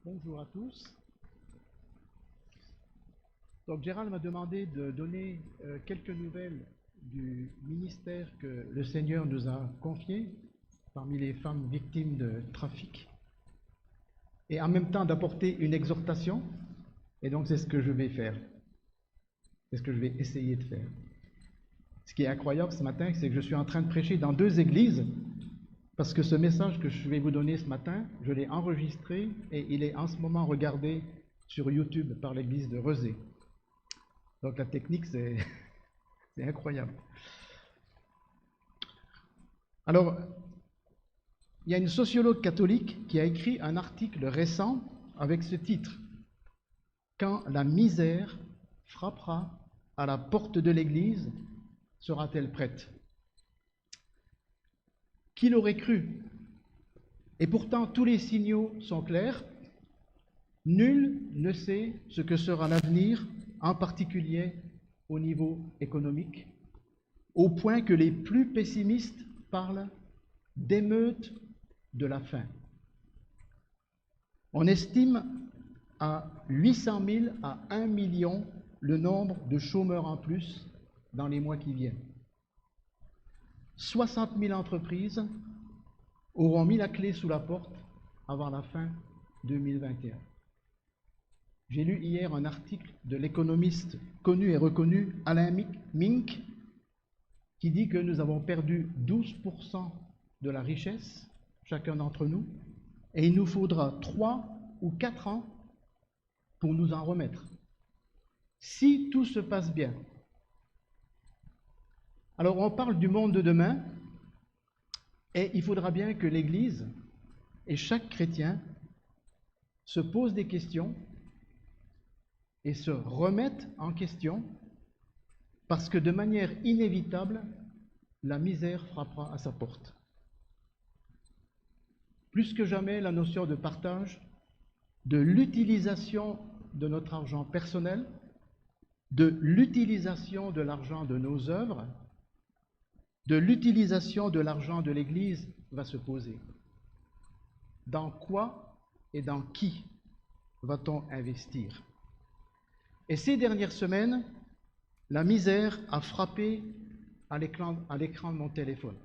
Bonjour à tous. Donc Gérald m'a demandé de donner quelques nouvelles du ministère que le Seigneur nous a confié parmi les femmes victimes de trafic et en même temps d'apporter une exhortation. Et donc c'est ce que je vais faire. C'est ce que je vais essayer de faire. Ce qui est incroyable ce matin, c'est que je suis en train de prêcher dans 2 églises parce que ce message que je vais vous donner ce matin, je l'ai enregistré et il est en ce moment regardé sur YouTube par l'église de Rezé. Donc la technique, c'est incroyable. Alors, il y a une sociologue catholique qui a écrit un article récent avec ce titre « Quand la misère frappera à la porte de l'Église, sera-t-elle prête ?» Qui l'aurait cru? Et pourtant, tous les signaux sont clairs. Nul ne sait ce que sera l'avenir, en particulier au niveau économique, au point que les plus pessimistes parlent d'émeute de la faim. On estime à 800 000 à 1 million le nombre de chômeurs en plus dans les mois qui viennent. 60 000 entreprises auront mis la clé sous la porte avant la fin 2021. J'ai lu hier un article de l'économiste connu et reconnu Alain Minc qui dit que nous avons perdu 12% de la richesse, chacun d'entre nous, et il nous faudra 3 ou 4 ans pour nous en remettre, si tout se passe bien. Alors on parle du monde de demain, et il faudra bien que l'Église et chaque chrétien se posent des questions et se remettent en question, parce que de manière inévitable, la misère frappera à sa porte. Plus que jamais, la notion de partage, de l'utilisation de notre argent personnel, de l'utilisation de l'argent de nos œuvres, de l'utilisation de l'argent de l'Église va se poser. Dans quoi et dans qui va-t-on investir? Et ces dernières semaines, la misère a frappé à l'écran de mon téléphone.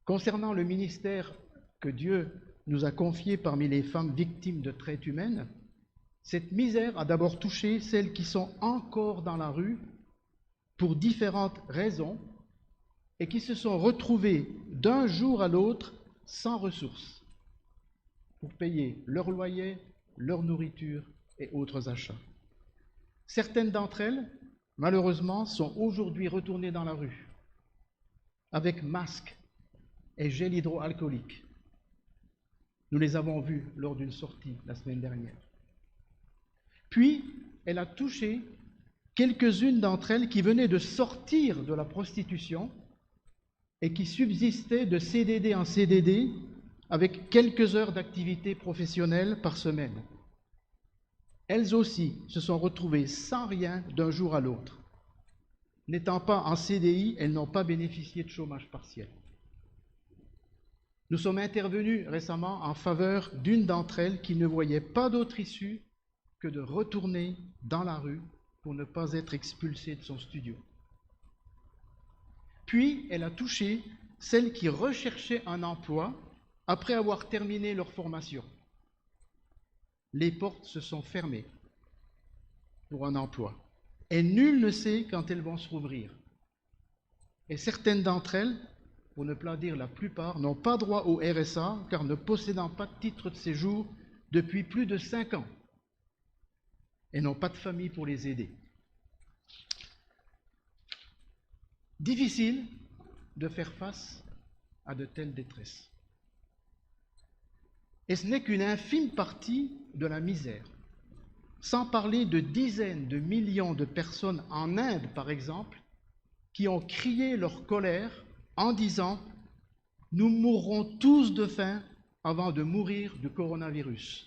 Concernant le ministère que Dieu nous a confié parmi les femmes victimes de traite humaine, cette misère a d'abord touché celles qui sont encore dans la rue pour différentes raisons et qui se sont retrouvées d'un jour à l'autre sans ressources pour payer leur loyer, leur nourriture et autres achats. Certaines d'entre elles, malheureusement, sont aujourd'hui retournées dans la rue avec masques et gel hydroalcoolique. Nous les avons vues lors d'une sortie la semaine dernière. Puis, elle a touché quelques-unes d'entre elles qui venaient de sortir de la prostitution et qui subsistaient de CDD en CDD avec quelques heures d'activité professionnelle par semaine. Elles aussi se sont retrouvées sans rien d'un jour à l'autre. N'étant pas en CDI, elles n'ont pas bénéficié de chômage partiel. Nous sommes intervenus récemment en faveur d'une d'entre elles qui ne voyait pas d'autre issue que de retourner dans la rue pour ne pas être expulsée de son studio. Puis, elle a touché celles qui recherchaient un emploi après avoir terminé leur formation. Les portes se sont fermées pour un emploi et nul ne sait quand elles vont se rouvrir. Et certaines d'entre elles, pour ne pas dire la plupart, n'ont pas droit au RSA car ne possédant pas de titre de séjour depuis plus de 5 ans et n'ont pas de famille pour les aider. Difficile de faire face à de telles détresses. Et ce n'est qu'une infime partie de la misère, sans parler de dizaines de millions de personnes en Inde, par exemple, qui ont crié leur colère en disant « Nous mourrons tous de faim avant de mourir du coronavirus ».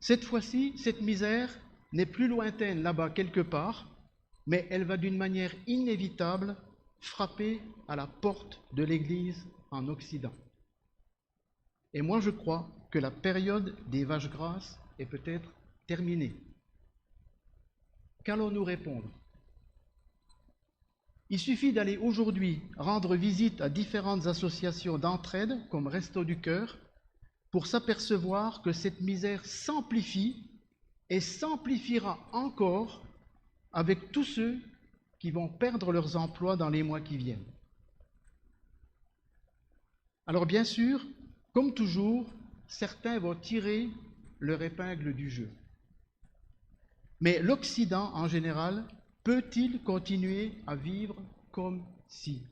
Cette fois-ci, cette misère n'est plus lointaine là-bas quelque part, mais elle va d'une manière inévitable frapper à la porte de l'Église en Occident. Et moi, je crois que la période des vaches grasses est peut-être terminée. Qu'allons-nous répondre? Il suffit d'aller aujourd'hui rendre visite à différentes associations d'entraide, comme Restos du Cœur, pour s'apercevoir que cette misère s'amplifie et s'amplifiera encore avec tous ceux qui vont perdre leurs emplois dans les mois qui viennent. Alors bien sûr, comme toujours, certains vont tirer leur épingle du jeu. Mais l'Occident, en général, peut-il continuer à vivre comme si?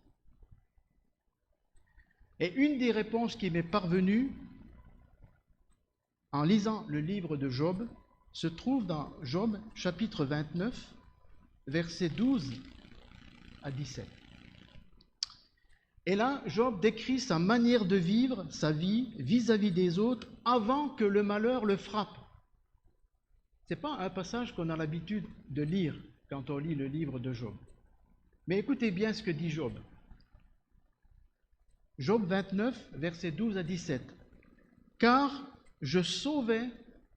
Et une des réponses qui m'est parvenue en lisant le livre de Job se trouve dans Job chapitre 29, versets 12 à 17. Et là, Job décrit sa manière de vivre sa vie vis-à-vis des autres avant que le malheur le frappe. Ce n'est pas un passage qu'on a l'habitude de lire quand on lit le livre de Job. Mais écoutez bien ce que dit Job. Job 29, versets 12 à 17. « Car je sauvais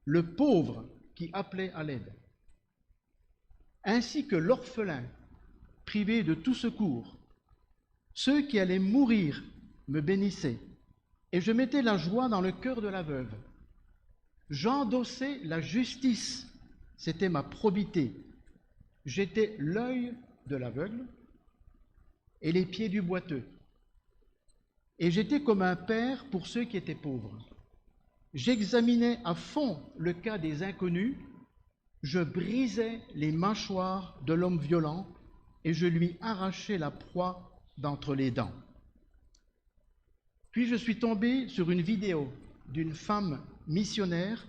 le pauvre qui appelait à l'aide, ainsi que l'orphelin privé de tout secours. Ceux qui allaient mourir me bénissaient, et je mettais la joie dans le cœur de la veuve. J'endossais la justice, c'était ma probité. J'étais l'œil de l'aveugle et les pieds du boiteux. Et j'étais comme un père pour ceux qui étaient pauvres. J'examinais à fond le cas des inconnus, je brisais les mâchoires de l'homme violent et je lui arrachais la proie d'entre les dents. Puis je suis tombé sur une vidéo d'une femme missionnaire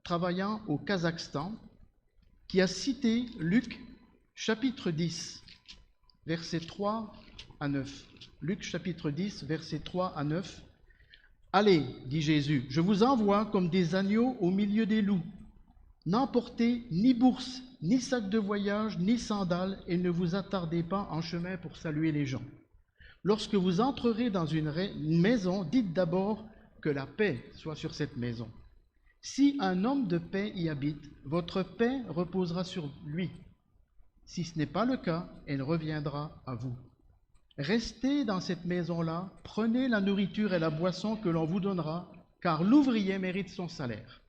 travaillant au Kazakhstan qui a cité Luc chapitre 10, versets 3 à 9. Luc chapitre 10, versets 3 à 9. « Allez, dit Jésus, je vous envoie comme des agneaux au milieu des loups. N'emportez ni bourse, ni sac de voyage, ni sandales, et ne vous attardez pas en chemin pour saluer les gens. Lorsque vous entrerez dans une maison, dites d'abord que la paix soit sur cette maison. Si un homme de paix y habite, votre paix reposera sur lui. Si ce n'est pas le cas, elle reviendra à vous. Restez dans cette maison-là, prenez la nourriture et la boisson que l'on vous donnera, car l'ouvrier mérite son salaire.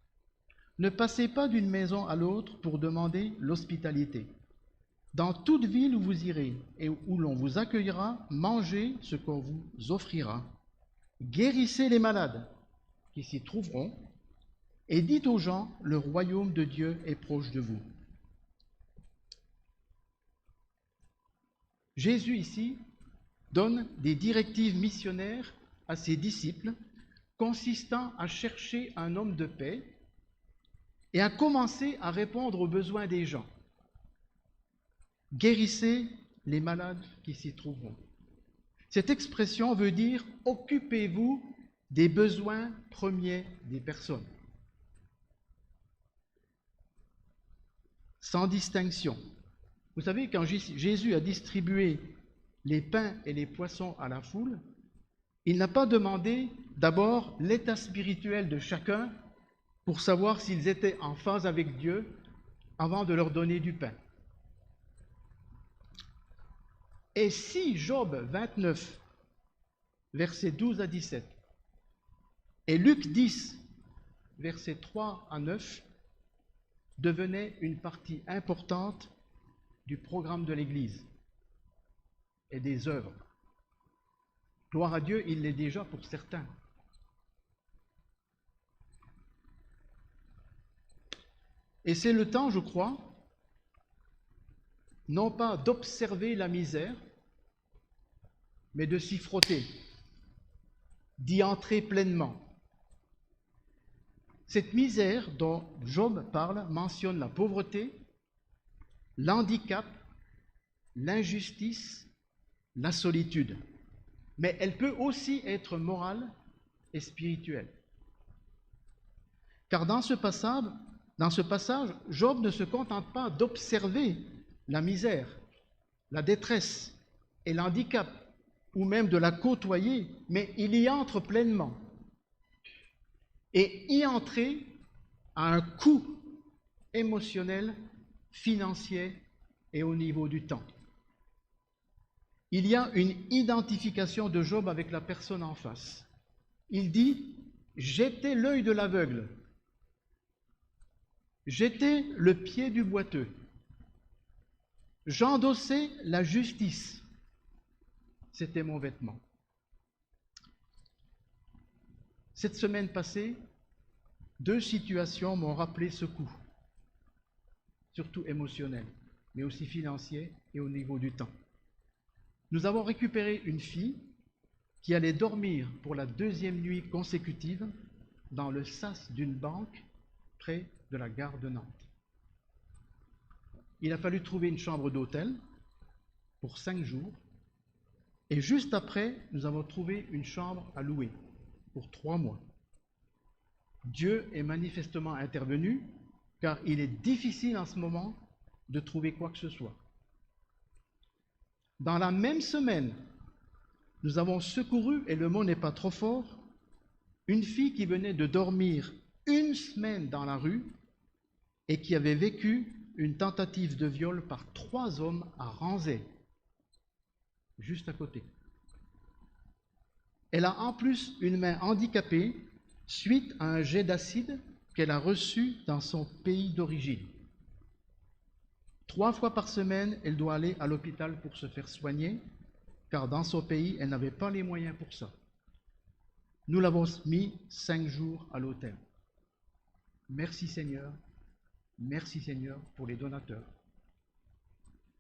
Ne passez pas d'une maison à l'autre pour demander l'hospitalité. Dans toute ville où vous irez et où l'on vous accueillera, mangez ce qu'on vous offrira. Guérissez les malades qui s'y trouveront et dites aux gens, le royaume de Dieu est proche de vous. » Jésus ici donne des directives missionnaires à ses disciples consistant à chercher un homme de paix et à commencer à répondre aux besoins des gens. Guérissez les malades qui s'y trouveront. Cette expression veut dire occupez-vous des besoins premiers des personnes, sans distinction. Vous savez, quand Jésus a distribué les pains et les poissons à la foule, il n'a pas demandé d'abord l'état spirituel de chacun pour savoir s'ils étaient en phase avec Dieu avant de leur donner du pain. Et si Job 29, versets 12 à 17, et Luc 10, versets 3 à 9, devenaient une partie importante du programme de l'Église et des œuvres. Gloire à Dieu, il l'est déjà pour certains. Et c'est le temps, je crois, non pas d'observer la misère, mais de s'y frotter, d'y entrer pleinement. Cette misère dont Job parle mentionne la pauvreté, l'handicap, l'injustice, la solitude. Mais elle peut aussi être morale et spirituelle. Car dans ce passage, Job ne se contente pas d'observer la misère, la détresse et l'handicap, ou même de la côtoyer, mais il y entre pleinement. et y entrer a un coût émotionnel, financier et au niveau du temps. Il y a une identification de Job avec la personne en face. Il dit « J'étais l'œil de l'aveugle, j'étais le pied du boiteux, j'endossais la justice, c'était mon vêtement. » Cette semaine passée, 2 situations m'ont rappelé ce coup, surtout émotionnel, mais aussi financier et au niveau du temps. Nous avons récupéré une fille qui allait dormir pour la 2e nuit consécutive dans le sas d'une banque près de la gare de Nantes. Il a fallu trouver une chambre d'hôtel pour 5 jours et juste après, nous avons trouvé une chambre à louer pour 3 mois. Dieu est manifestement intervenu car il est difficile en ce moment de trouver quoi que ce soit. Dans la même semaine, nous avons secouru, et le mot n'est pas trop fort, une fille qui venait de dormir 1 semaine dans la rue et qui avait vécu une tentative de viol par 3 hommes à Ranzé, juste à côté. Elle a en plus une main handicapée suite à un jet d'acide qu'elle a reçu dans son pays d'origine. 3 fois par semaine, elle doit aller à l'hôpital pour se faire soigner, car dans son pays, elle n'avait pas les moyens pour ça. Nous l'avons mis 5 jours à l'hôtel. Merci Seigneur pour les donateurs.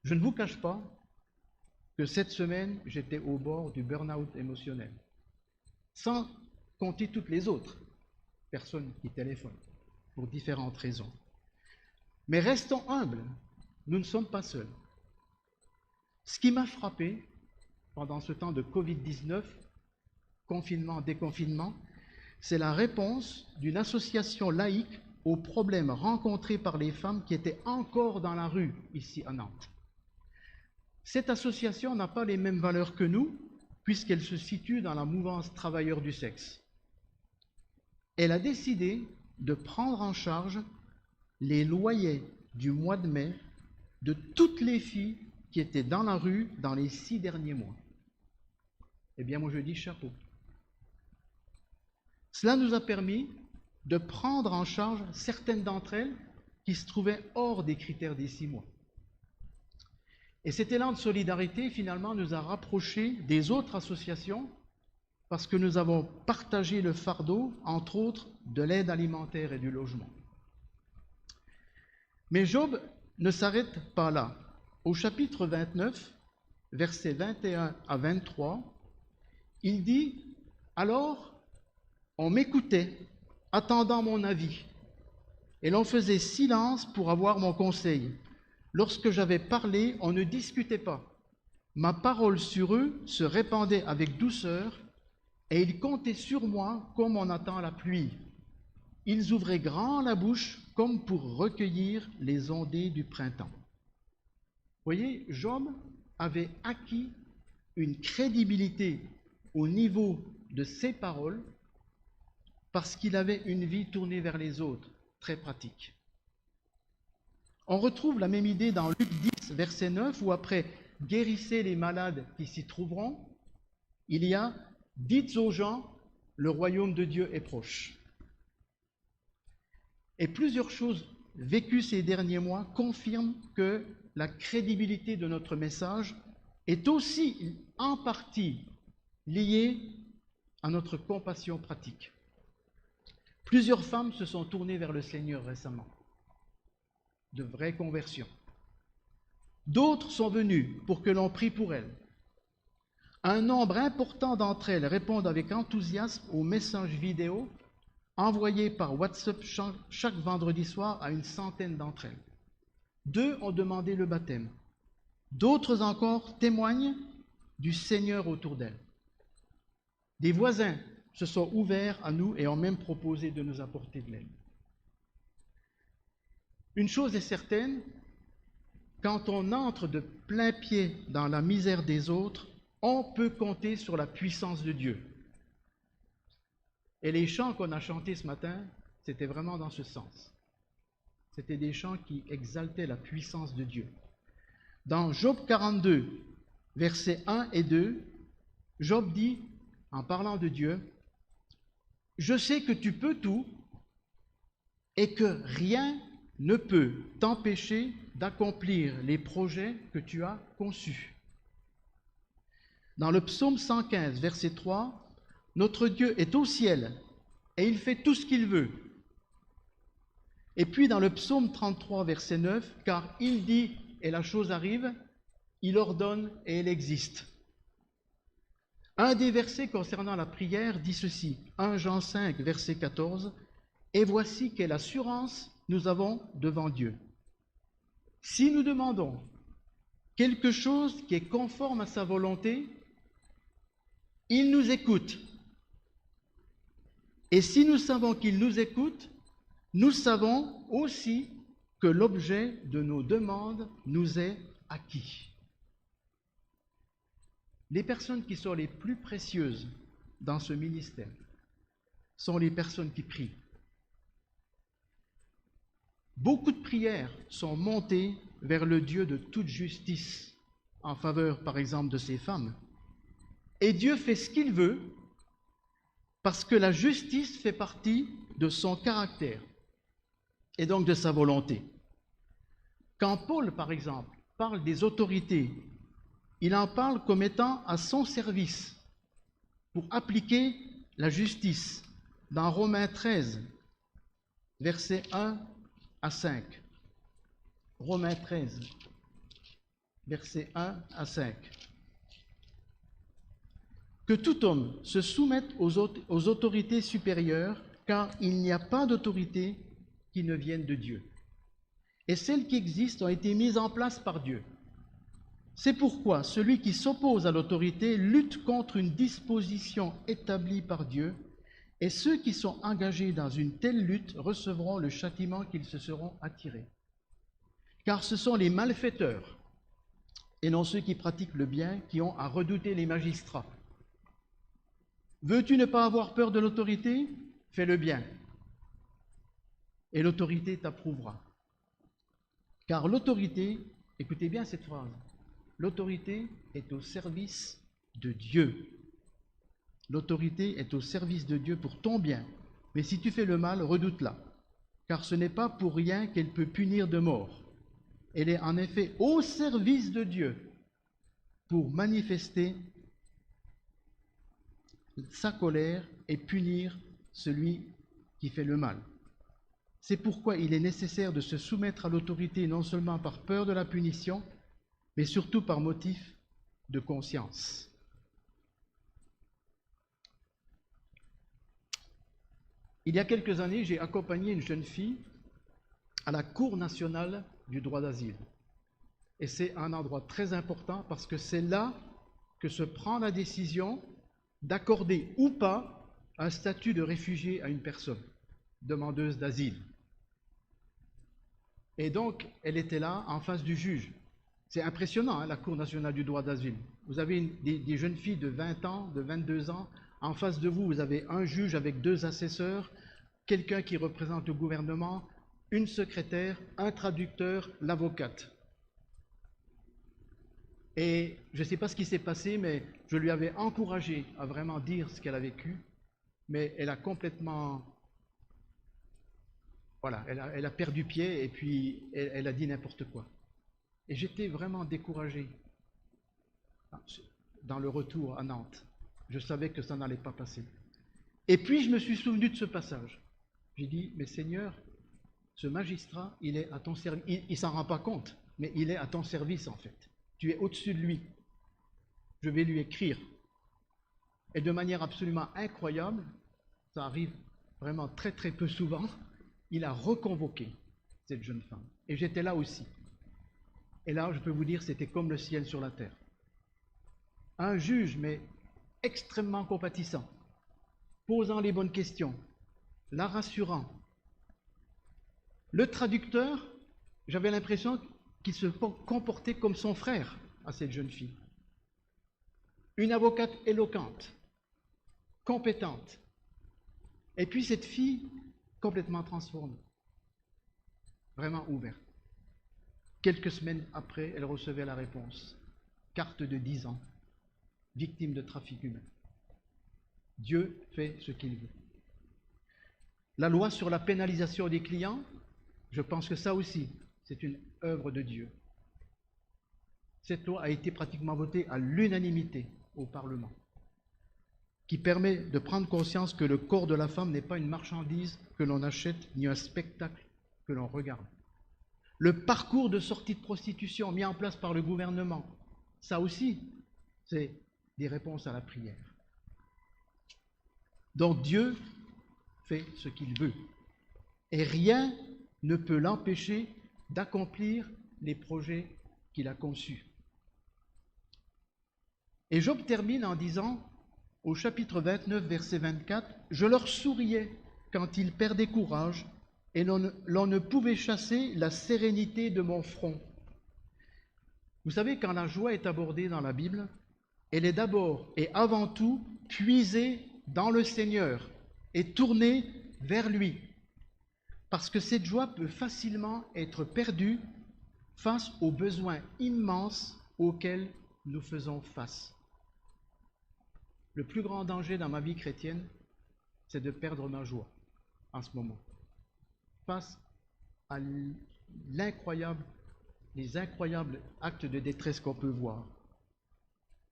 Je ne vous cache pas que cette semaine, j'étais au bord du burn-out émotionnel, sans compter toutes les autres personnes qui téléphonent pour différentes raisons. Mais restons humbles. Nous ne sommes pas seuls. Ce qui m'a frappé pendant ce temps de Covid-19, confinement, déconfinement, c'est la réponse d'une association laïque aux problèmes rencontrés par les femmes qui étaient encore dans la rue ici à Nantes. Cette association n'a pas les mêmes valeurs que nous, puisqu'elle se situe dans la mouvance travailleurs du sexe. Elle a décidé de prendre en charge les loyers du mois de mai de toutes les filles qui étaient dans la rue dans les 6 derniers mois. Eh bien, moi je dis chapeau. Cela nous a permis de prendre en charge certaines d'entre elles qui se trouvaient hors des critères des 6 mois. Et cet élan de solidarité, finalement, nous a rapprochés des autres associations parce que nous avons partagé le fardeau, entre autres, de l'aide alimentaire et du logement. Mais Job ne s'arrête pas là. Au chapitre 29, versets 21 à 23, il dit « Alors, on m'écoutait, attendant mon avis, et l'on faisait silence pour avoir mon conseil. Lorsque j'avais parlé, on ne discutait pas. Ma parole sur eux se répandait avec douceur, et ils comptaient sur moi comme on attend la pluie. Ils ouvraient grand la bouche comme pour recueillir les ondées du printemps. » Vous voyez, Job avait acquis une crédibilité au niveau de ses paroles parce qu'il avait une vie tournée vers les autres, très pratique. On retrouve la même idée dans Luc 10, verset 9, où après « guérissez les malades qui s'y trouveront », il y a « dites aux gens, le royaume de Dieu est proche ». Et plusieurs choses vécues ces derniers mois confirment que la crédibilité de notre message est aussi en partie liée à notre compassion pratique. Plusieurs femmes se sont tournées vers le Seigneur récemment, de vraies conversions. D'autres sont venues pour que l'on prie pour elles. Un nombre important d'entre elles répondent avec enthousiasme aux messages vidéo envoyés par WhatsApp chaque vendredi soir à une centaine d'entre elles. 2 ont demandé le baptême. D'autres encore témoignent du Seigneur autour d'elles. Des voisins se sont ouverts à nous et ont même proposé de nous apporter de l'aide. Une chose est certaine, quand on entre de plein pied dans la misère des autres, on peut compter sur la puissance de Dieu. Et les chants qu'on a chantés ce matin, c'était vraiment dans ce sens. C'était des chants qui exaltaient la puissance de Dieu. Dans Job 42, versets 1 et 2, Job dit, en parlant de Dieu, « Je sais que tu peux tout et que rien ne peut t'empêcher d'accomplir les projets que tu as conçus. » Dans le psaume 115, verset 3, « Notre Dieu est au ciel et il fait tout ce qu'il veut. » Et puis dans le psaume 33, verset 9, « Car il dit et la chose arrive, il ordonne et elle existe. » Un des versets concernant la prière dit ceci, 1 Jean 5, verset 14, « Et voici quelle assurance nous avons devant Dieu. Si nous demandons quelque chose qui est conforme à sa volonté, il nous écoute. Et si nous savons qu'il nous écoute, nous savons aussi que l'objet de nos demandes nous est acquis. » Les personnes qui sont les plus précieuses dans ce ministère sont les personnes qui prient. Beaucoup de prières sont montées vers le Dieu de toute justice en faveur, par exemple, de ces femmes. Et Dieu fait ce qu'il veut parce que la justice fait partie de son caractère et donc de sa volonté. Quand Paul, par exemple, parle des autorités, il en parle comme étant à son service pour appliquer la justice. Dans Romains 13, versets 1 à 5. Romains 13, versets 1 à 5. Que tout homme se soumette aux autorités supérieures, car il n'y a pas d'autorité qui ne vienne de Dieu. Et celles qui existent ont été mises en place par Dieu. C'est pourquoi celui qui s'oppose à l'autorité lutte contre une disposition établie par Dieu, et ceux qui sont engagés dans une telle lutte recevront le châtiment qu'ils se seront attirés. Car ce sont les malfaiteurs, et non ceux qui pratiquent le bien, qui ont à redouter les magistrats. Veux-tu ne pas avoir peur de l'autorité? Fais le bien, et l'autorité t'approuvera. Car l'autorité, écoutez bien cette phrase, l'autorité est au service de Dieu. L'autorité est au service de Dieu pour ton bien. Mais si tu fais le mal, redoute-la, car ce n'est pas pour rien qu'elle peut punir de mort. Elle est en effet au service de Dieu pour manifester sa colère et punir celui qui fait le mal. C'est pourquoi il est nécessaire de se soumettre à l'autorité non seulement par peur de la punition, mais surtout par motif de conscience. Il y a quelques années, j'ai accompagné une jeune fille à la Cour nationale du droit d'asile. Et c'est un endroit très important parce que c'est là que se prend la décision d'accorder ou pas un statut de réfugié à une personne demandeuse d'asile. Et donc, elle était là en face du juge. C'est impressionnant, hein, la Cour nationale du droit d'asile. Vous avez des jeunes filles de 20 ans, de 22 ans. En face de vous, vous avez un juge avec 2 assesseurs, quelqu'un qui représente le gouvernement, une secrétaire, un traducteur, l'avocate. Et je ne sais pas ce qui s'est passé, mais je lui avais encouragé à vraiment dire ce qu'elle a vécu, mais elle a complètement... Voilà, elle a perdu pied et puis elle a dit n'importe quoi. Et j'étais vraiment découragé dans le retour à Nantes. Je savais que ça n'allait pas passer. Et puis je me suis souvenu de ce passage. J'ai dit, mais Seigneur, ce magistrat, il est à ton service. Il ne s'en rend pas compte, mais il est à ton service en fait. Tu es au-dessus de lui. Je vais lui écrire. Et de manière absolument incroyable, ça arrive vraiment très très peu souvent, il a reconvoqué cette jeune femme. Et j'étais là aussi. Et là, je peux vous dire, c'était comme le ciel sur la terre. Un juge, mais extrêmement compatissant, posant les bonnes questions, la rassurant. Le traducteur, j'avais l'impression qu'il se comportait comme son frère à cette jeune fille. Une avocate éloquente, compétente. Et puis cette fille, complètement transformée, vraiment ouverte. Quelques semaines après, elle recevait la réponse. Carte de 10 ans, victime de trafic humain. Dieu fait ce qu'il veut. La loi sur la pénalisation des clients, je pense que ça aussi, c'est une œuvre de Dieu. Cette loi a été pratiquement votée à l'unanimité au Parlement, qui permet de prendre conscience que le corps de la femme n'est pas une marchandise que l'on achète, ni un spectacle que l'on regarde. Le parcours de sortie de prostitution mis en place par le gouvernement, ça aussi, c'est des réponses à la prière. Donc Dieu fait ce qu'il veut. Et rien ne peut l'empêcher d'accomplir les projets qu'il a conçus. Et Job termine en disant, au chapitre 29, verset 24, « Je leur souriais quand ils perdaient courage, et l'on ne pouvait chasser la sérénité de mon front. » Vous savez, quand la joie est abordée dans la Bible, elle est d'abord et avant tout puisée dans le Seigneur et tournée vers lui. Parce que cette joie peut facilement être perdue face aux besoins immenses auxquels nous faisons face. Le plus grand danger dans ma vie chrétienne, c'est de perdre ma joie en ce moment, face à les incroyables actes de détresse qu'on peut voir.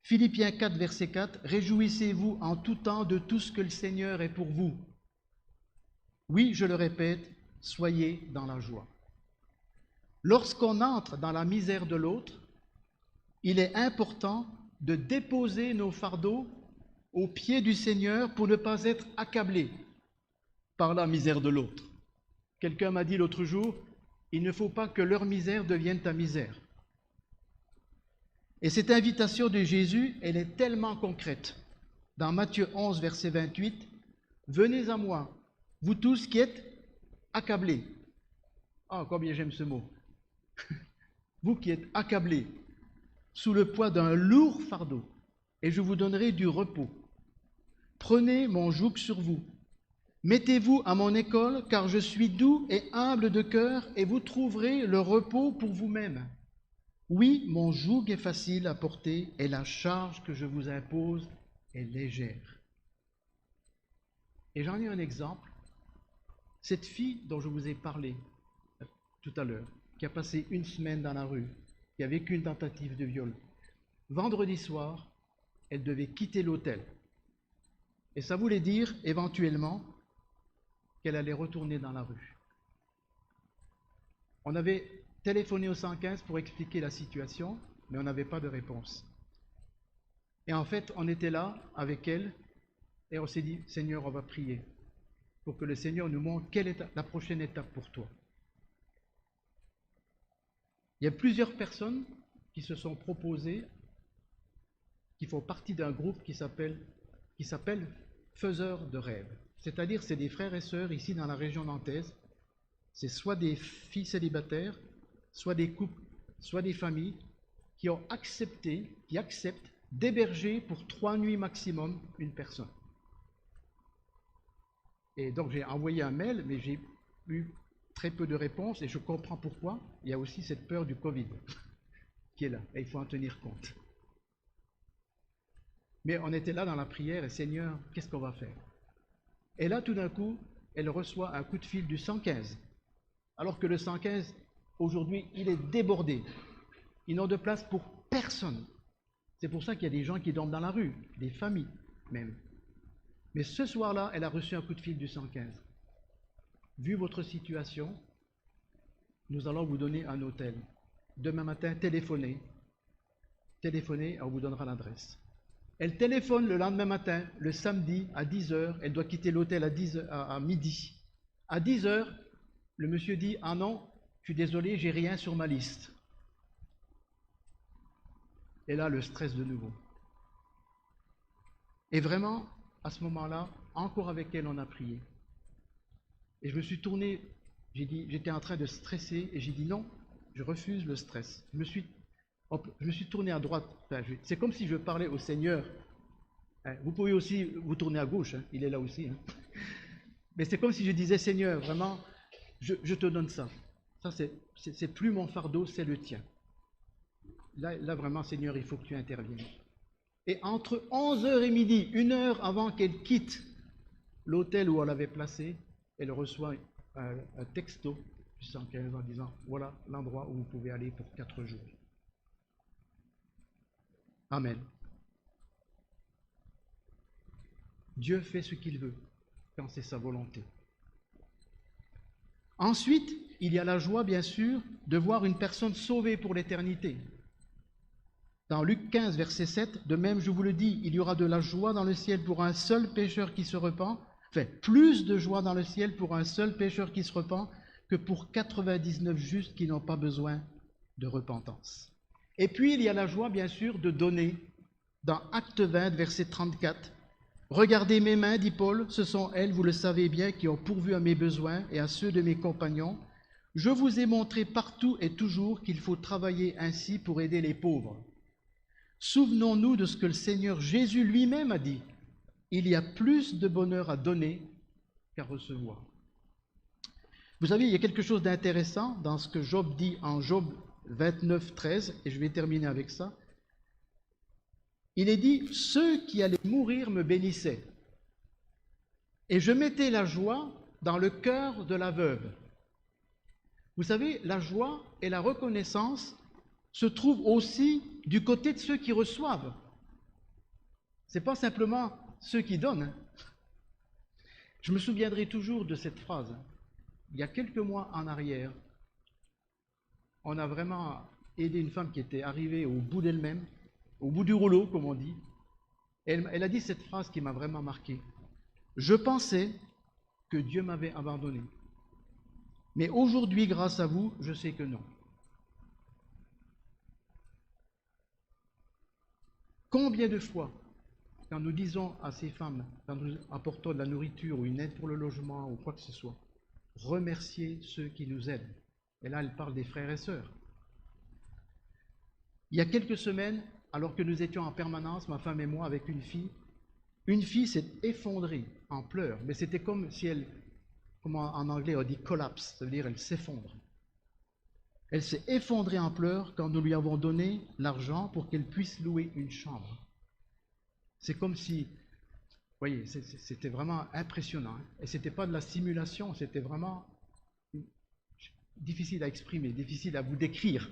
Philippiens 4, verset 4, « Réjouissez-vous en tout temps de tout ce que le Seigneur est pour vous. » Oui, je le répète, soyez dans la joie. Lorsqu'on entre dans la misère de l'autre, il est important de déposer nos fardeaux aux pieds du Seigneur pour ne pas être accablé par la misère de l'autre. Quelqu'un m'a dit l'autre jour, il ne faut pas que leur misère devienne ta misère. Et cette invitation de Jésus, elle est tellement concrète. Dans Matthieu 11, verset 28, « Venez à moi, vous tous qui êtes accablés. » Ah, combien j'aime ce mot. Vous qui êtes accablés sous le poids d'un lourd fardeau, et je vous donnerai du repos. Prenez mon joug sur vous. Mettez-vous à mon école, car je suis doux et humble de cœur, et vous trouverez le repos pour vous-même. Oui, mon joug est facile à porter, et la charge que je vous impose est légère. Et j'en ai un exemple. Cette fille dont je vous ai parlé tout à l'heure, qui a passé une semaine dans la rue, qui a vécu une tentative de viol, vendredi soir, elle devait quitter l'hôtel. Et ça voulait dire, éventuellement, qu'elle allait retourner dans la rue. On avait téléphoné au 115 pour expliquer la situation, mais on n'avait pas de réponse. Et en fait, on était là avec elle, et on s'est dit, Seigneur, on va prier, pour que le Seigneur nous montre quelle est la prochaine étape pour toi. Il y a plusieurs personnes qui se sont proposées, qui font partie d'un groupe qui s'appelle Faiseurs de rêves. C'est-à-dire, c'est des frères et sœurs ici dans la région nantaise. C'est soit des filles célibataires, soit des couples, soit des familles qui acceptent d'héberger pour 3 nuits maximum une personne. Et donc j'ai envoyé un mail, mais j'ai eu très peu de réponses et je comprends pourquoi. Il y a aussi cette peur du Covid qui est là et il faut en tenir compte. Mais on était là dans la prière et Seigneur, qu'est-ce qu'on va faire? Et là, tout d'un coup, elle reçoit un coup de fil du 115. Alors que le 115, aujourd'hui, il est débordé. Ils n'ont de place pour personne. C'est pour ça qu'il y a des gens qui dorment dans la rue, des familles même. Mais ce soir-là, elle a reçu un coup de fil du 115. Vu votre situation, nous allons vous donner un hôtel. Demain matin, téléphonez, on vous donnera l'adresse. Elle téléphone le lendemain matin, le samedi à 10h, elle doit quitter l'hôtel à midi. À 10h, le monsieur dit « Ah non, je suis désolé, j'ai rien sur ma liste. » Et là, le stress de nouveau. Et vraiment, à ce moment-là, encore avec elle, on a prié. Et je me suis tourné, j'étais en train de stresser, et j'ai dit non, je refuse le stress. Je me suis tourné à droite. Enfin, c'est comme si je parlais au Seigneur. Vous pouvez aussi vous tourner à gauche, hein, il est là aussi. Hein. Mais c'est comme si je disais, Seigneur, vraiment, je te donne ça. Ça, c'est plus mon fardeau, c'est le tien. Là, vraiment, Seigneur, il faut que tu interviennes. Et entre 11 heures et midi, 1 heure avant qu'elle quitte l'hôtel où on l'avait placée, elle reçoit un texto du 115 en disant, voilà l'endroit où vous pouvez aller pour 4 jours. Amen. Dieu fait ce qu'il veut quand c'est sa volonté. Ensuite, il y a la joie, bien sûr, de voir une personne sauvée pour l'éternité. Dans Luc 15, verset 7, de même, je vous le dis, il y aura de la joie dans le ciel pour un seul pécheur qui se repent, enfin, plus de joie dans le ciel pour un seul pécheur qui se repent que pour 99 justes qui n'ont pas besoin de repentance. Et puis, il y a la joie, bien sûr, de donner. Dans Acte 20, verset 34, « Regardez mes mains, dit Paul, ce sont elles, vous le savez bien, qui ont pourvu à mes besoins et à ceux de mes compagnons. Je vous ai montré partout et toujours qu'il faut travailler ainsi pour aider les pauvres. Souvenons-nous de ce que le Seigneur Jésus lui-même a dit. Il y a plus de bonheur à donner qu'à recevoir. » Vous savez, il y a quelque chose d'intéressant dans ce que Job dit en Job 29, 13, et je vais terminer avec ça. Il est dit, ceux qui allaient mourir me bénissaient, et je mettais la joie dans le cœur de la veuve. Vous savez, la joie et la reconnaissance se trouvent aussi du côté de ceux qui reçoivent. Ce n'est pas simplement ceux qui donnent. Je me souviendrai toujours de cette phrase. Il y a quelques mois en arrière, on a vraiment aidé une femme qui était arrivée au bout d'elle-même, au bout du rouleau, comme on dit. Elle a dit cette phrase qui m'a vraiment marqué. Je pensais que Dieu m'avait abandonné. Mais aujourd'hui, grâce à vous, je sais que non. Combien de fois, quand nous disons à ces femmes, quand nous apportons de la nourriture ou une aide pour le logement ou quoi que ce soit, remercier ceux qui nous aident. Et là, elle parle des frères et sœurs. Il y a quelques semaines, alors que nous étions en permanence, ma femme et moi, avec une fille s'est effondrée en pleurs, mais c'était comme si elle, comme en anglais on dit collapse, ça veut dire elle s'effondre. Elle s'est effondrée en pleurs quand nous lui avons donné l'argent pour qu'elle puisse louer une chambre. C'est comme si, vous voyez, c'était vraiment impressionnant. Hein. Et ce n'était pas de la simulation, c'était vraiment difficile à exprimer, difficile à vous décrire.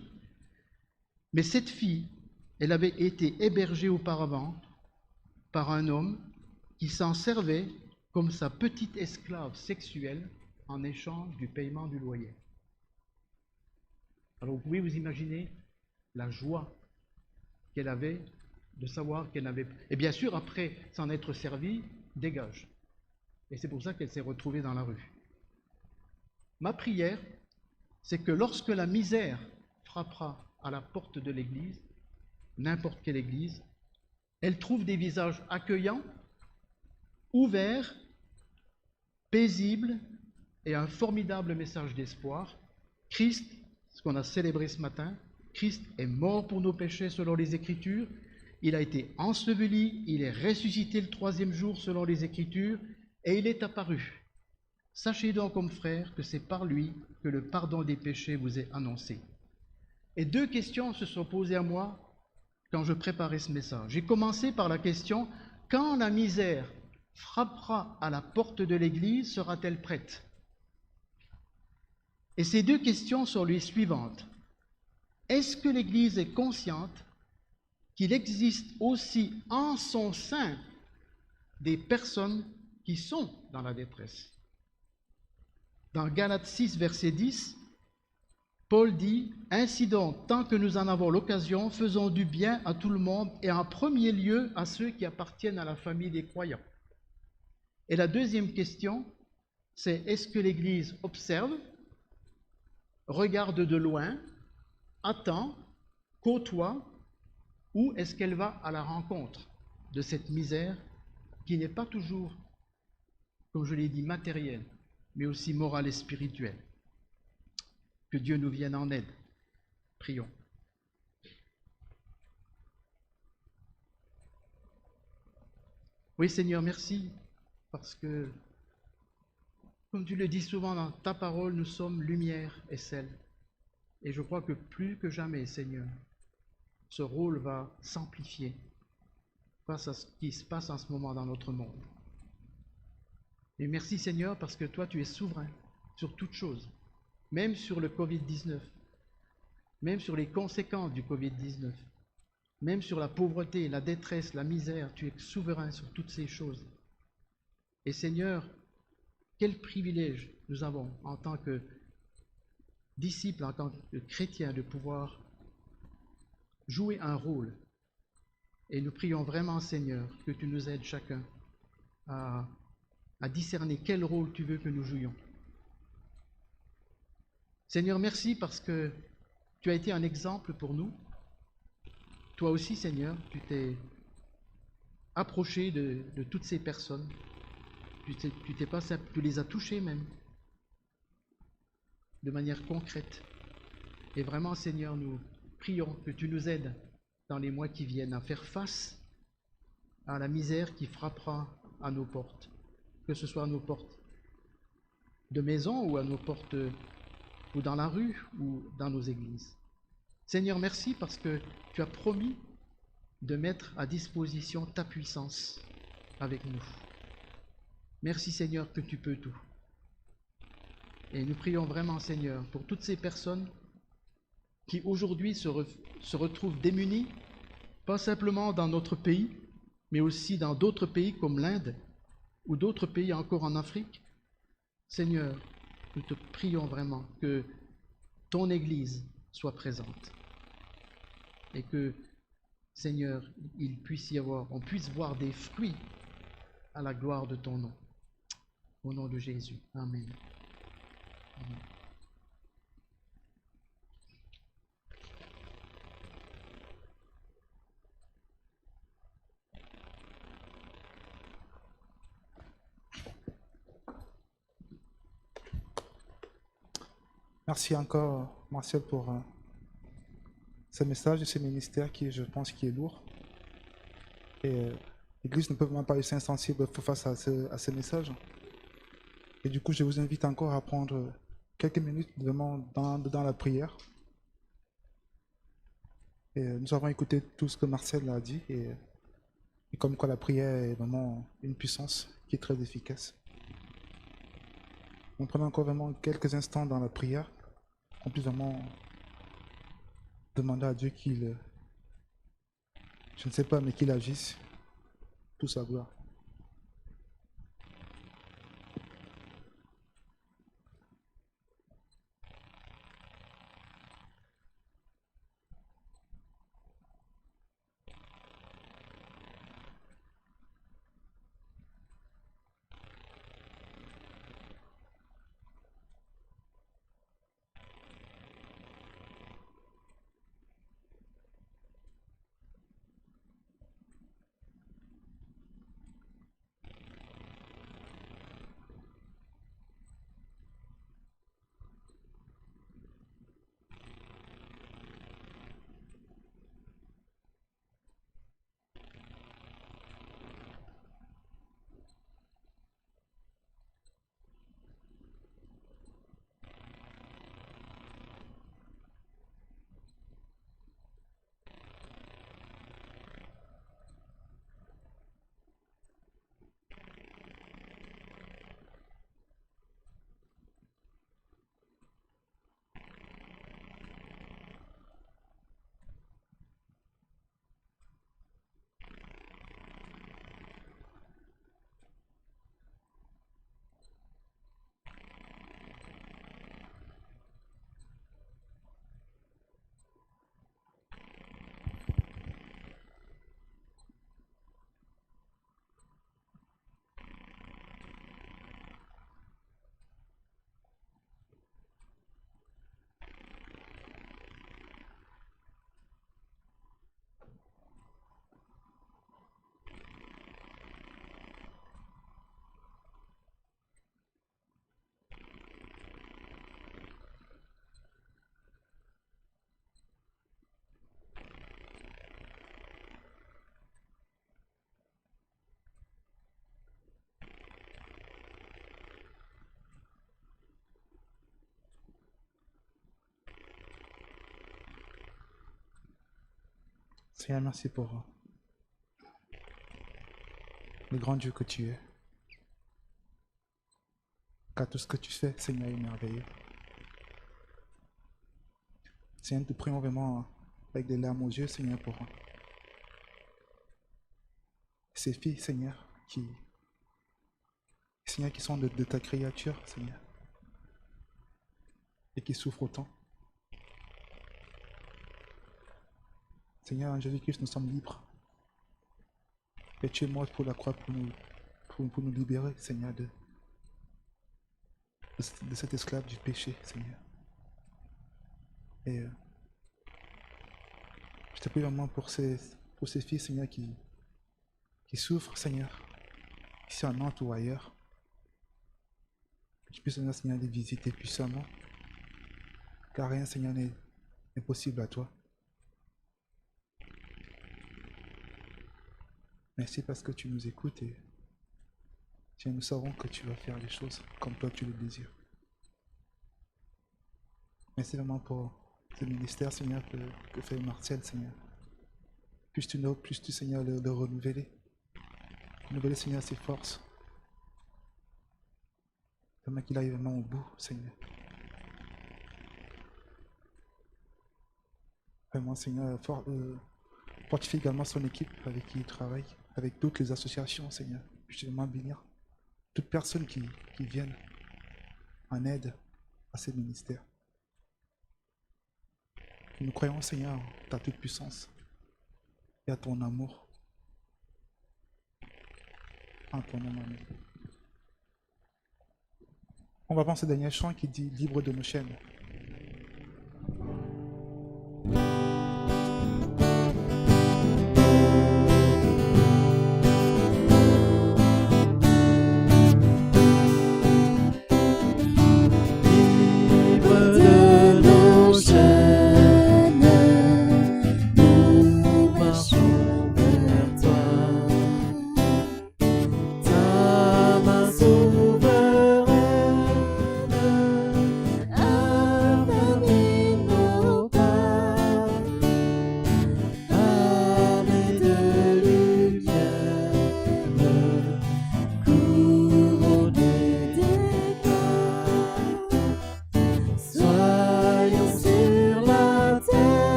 Mais cette fille, elle avait été hébergée auparavant par un homme qui s'en servait comme sa petite esclave sexuelle en échange du paiement du loyer. Alors vous pouvez vous imaginer la joie qu'elle avait de savoir qu'elle n'avait... Et bien sûr, après s'en être servie, dégage. Et c'est pour ça qu'elle s'est retrouvée dans la rue. Ma prière, c'est que lorsque la misère frappera à la porte de l'Église, n'importe quelle Église, elle trouve des visages accueillants, ouverts, paisibles et un formidable message d'espoir. Christ, ce qu'on a célébré ce matin, Christ est mort pour nos péchés selon les Écritures, il a été enseveli, il est ressuscité le 3e jour selon les Écritures et il est apparu. Sachez donc, comme frères, que c'est par lui que le pardon des péchés vous est annoncé. Et 2 questions se sont posées à moi quand je préparais ce message. J'ai commencé par la question, quand la misère frappera à la porte de l'Église, sera-t-elle prête? Et ces 2 questions sont les suivantes. Est-ce que l'Église est consciente qu'il existe aussi en son sein des personnes qui sont dans la détresse? Dans Galates 6, verset 10, Paul dit, « Ainsi donc, tant que nous en avons l'occasion, faisons du bien à tout le monde et en premier lieu à ceux qui appartiennent à la famille des croyants. » Et la 2e question, c'est est-ce que l'Église observe, regarde de loin, attend, côtoie, ou est-ce qu'elle va à la rencontre de cette misère qui n'est pas toujours, comme je l'ai dit, matérielle, mais aussi morale et spirituelle? Que Dieu nous vienne en aide. Prions. Oui, Seigneur, merci, parce que Comme tu le dis souvent dans ta parole, nous sommes lumière et sel. Et je crois que plus que jamais, Seigneur, ce rôle va s'amplifier face à ce qui se passe en ce moment dans notre monde. Et merci Seigneur parce que toi tu es souverain sur toutes choses, même sur le Covid-19, même sur les conséquences du Covid-19, même sur la pauvreté, la détresse, la misère, tu es souverain sur toutes ces choses. Et Seigneur, quel privilège nous avons en tant que disciples, en tant que chrétiens, de pouvoir jouer un rôle. Et nous prions vraiment, Seigneur, que tu nous aides chacun à discerner quel rôle tu veux que nous jouions. Seigneur, merci parce que tu as été un exemple pour nous. Toi aussi, Seigneur, tu t'es approché de toutes ces personnes. Tu les as touchées même, de manière concrète. Et vraiment, Seigneur, nous prions que tu nous aides dans les mois qui viennent à faire face à la misère qui frappera à nos portes, que ce soit à nos portes de maison ou à nos portes ou dans la rue ou dans nos églises. Seigneur, merci parce que tu as promis de mettre à disposition ta puissance avec nous. Merci Seigneur que tu peux tout. Et nous prions vraiment Seigneur pour toutes ces personnes qui aujourd'hui se retrouvent démunies, pas simplement dans notre pays, mais aussi dans d'autres pays comme l'Inde ou d'autres pays encore en Afrique. Seigneur, nous te prions vraiment que ton Église soit présente et que, Seigneur, on puisse voir des fruits à la gloire de ton nom. Au nom de Jésus. Amen. Amen. Merci encore, Martial, pour ce message et ce ministère qui, je pense, qui est lourd. Et l'Église ne peut vraiment pas être insensible face à ce message. Et du coup, je vous invite encore à prendre quelques minutes vraiment dans la prière. Et nous avons écouté tout ce que Martial a dit et comme quoi la prière est vraiment une puissance qui est très efficace. On prend encore vraiment quelques instants dans la prière, qu'on puisse vraiment demander à Dieu qu'il, je ne sais pas, mais qu'il agisse pour sa gloire. Seigneur, merci pour le grand Dieu que tu es. Car tout ce que tu fais, Seigneur, est merveilleux. Seigneur, nous te prions vraiment avec des larmes aux yeux, Seigneur, pour ces filles, Seigneur, Seigneur, qui sont de ta créature, Seigneur, et qui souffrent autant. Seigneur, en Jésus-Christ, nous sommes libres. Et tu es mort pour la croix pour nous libérer, Seigneur, de cet esclave du péché, Seigneur. Et je te prie vraiment pour ces filles, Seigneur, qui souffrent, Seigneur, ici à Nantes ou ailleurs. Que tu puisses, Seigneur, les visiter puissamment. Car rien, Seigneur, n'est possible à toi. Merci parce que tu nous écoutes et Seigneur, nous savons que tu vas faire les choses comme toi tu le désires. Merci vraiment pour ce ministère, Seigneur, que fait Martial, Seigneur. Puisses-tu, Seigneur, le renouveler. Renouveler, Seigneur, ses forces. Vraiment qu'il aille vraiment au bout, Seigneur. Vraiment, Seigneur, fortifie également son équipe avec qui il travaille, avec toutes les associations, Seigneur. Je te demande de bénir toutes personnes qui viennent en aide à ces ministères. Nous croyons, Seigneur, en ta toute puissance et à ton amour. En ton nom, amen. On va prendre ce dernier chant qui dit « Libre de nos chaînes ».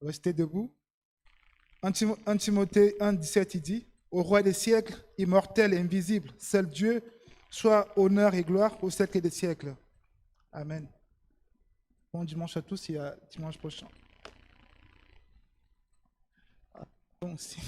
Restez debout. 1 Timothée 1,17, il dit « Au roi des siècles, immortel et invisible, seul Dieu, soit honneur et gloire au siècle des siècles. » Amen. Bon dimanche à tous et à dimanche prochain. Bon, si.